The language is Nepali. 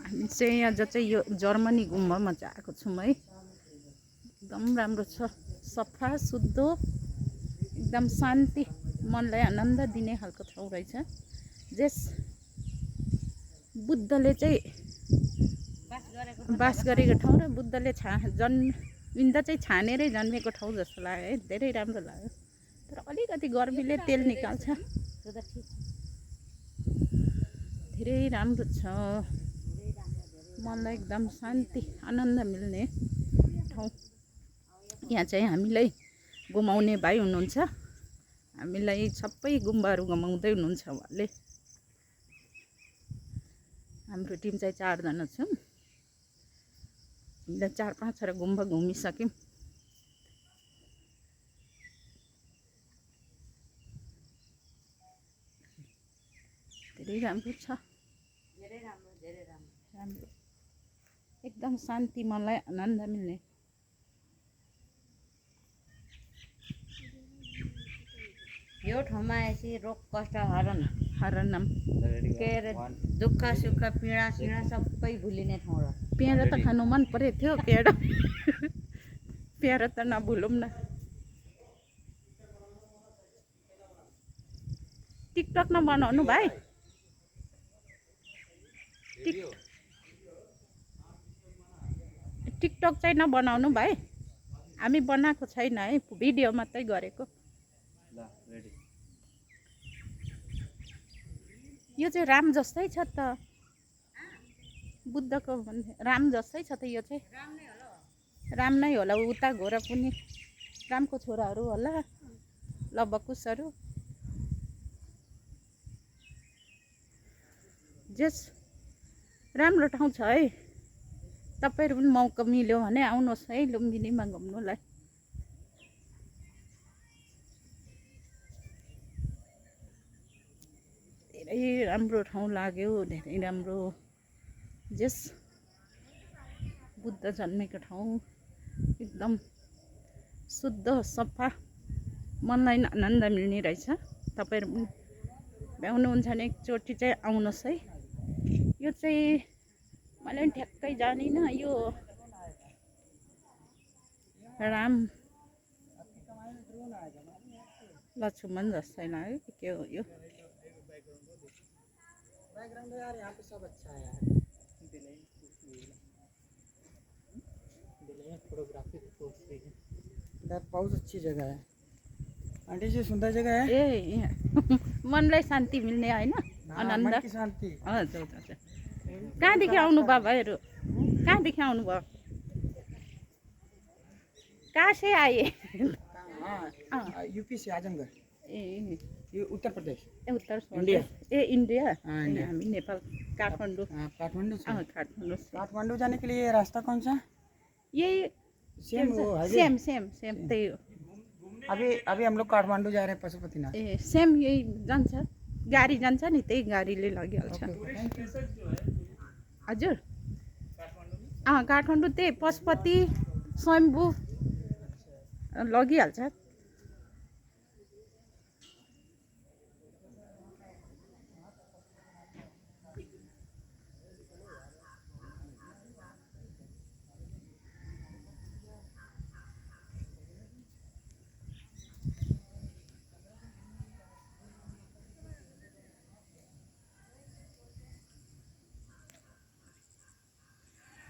हामी चाहिँ यहाँ चाहिँ यो जर्मनी गुम्बामा चाहिँ आएको छौँ है। एकदम राम्रो छ, सफा शुद्ध, एकदम शान्ति, मनलाई आनन्द दिने खालको ठाउँ रहेछ। जस बुद्धले चाहिँ बास गरेको ठाउँ र बुद्धले जन्मिँदा चाहिँ छानेरै जन्मेको ठाउँ जस्तो लाग्यो है। धेरै राम्रो लाग्यो, तर अलिकति गर्मीले तेल निकाल्छ। धेरै राम्रो छ, मनलाई एकदम शान्ति आनन्द मिल्ने ठाउँ। यहाँ चाहिँ हामीलाई घुमाउने भाइ हुनुहुन्छ, हामीलाई सबै गुम्बाहरू घुमाउँदै हुनुहुन्छ उहाँले। हाम्रो टिम चाहिँ 4 जना छौँ, हामीले 4-5 वटा गुम्बा घुमिसक्यौँ। धेरै राम्रो छ, राम्रो, एकदम शान्ति, मनलाई आनन्द मिल्ने। यो ठाउँमा आएपछि रोग कष्ट हरणम के अरे दुःख सुख पीडा सिडा सबै भुलिने ठाउँ हो। पेँडा त खानु मन परेको थियो, पेँडा त नभुलौँ न। टिकटक नबनाउनु भाइ, टिकटक चाहिँ नबनाउनु भाइ, हामी बनाएको छैन है, भिडियो मात्रै गरेको। यो चाहिँ राम जस्तै छ त, बुद्धको राम जस्तै छ त। यो चाहिँ राम नै होला, उता घोडा पनि रामको छोराहरू होला, लबकुशहरू। जस राम्रो ठाउँ छ है, तपाईँहरू पनि मौका मिल्यो भने आउनुहोस् है लुम्बिनीमा घुम्नुलाई। धेरै राम्रो ठाउँ लाग्यो, धेरै राम्रो। जस बुद्ध जन्मेको ठाउँ, एकदम शुद्ध सफा, मनलाई आनन्द मिल्ने रहेछ। तपाईँहरू पनि भ्याउनुहुन्छ भने एकचोटि चाहिँ आउनुहोस् है। यो चाहिँ मैले पनि ठ्याक्कै जानिनँ, यो राम लक्ष्मण जस्तै लाग्यो कि के हो यो। बैकग्राउंड यार यहाँ पे सब अच्छा है यार, फोटोग्राफी इधर बहुत अच्छी जगह है आंटी जी, सुंदर जगह है। ए मनलाई शान्ति मिल्ने होइन, आनन्द, मन की शांति। हजुर हजुर। कहाँदेखि आउनुभयो भाइहरू, कहाँदेखि आउनुभयो, कहाँ से आए? यूपी से आजमगढ़, ए ये उत्तर प्रदेश, उत्तर इंडिया। ए इंडिया, इंडिया। हामी नेपाल, काठमाडौँ। काठमांडू से। काठमाडौँ से। काठमांडू जाने के लिए रास्ता कौन सा? यही सेम वो हाईवे? सेम त्यही हो। अभी हम लोग काठमांडू जा रहे हैं पशुपतिनाथ। ए सेम यही जान्छ, गाडी जान्छ नि, त्यही गाडीले लगिहाल्छ। हजुर काठमाडौँ त्यही पशुपति स्वयम्भू लगिहाल्छ।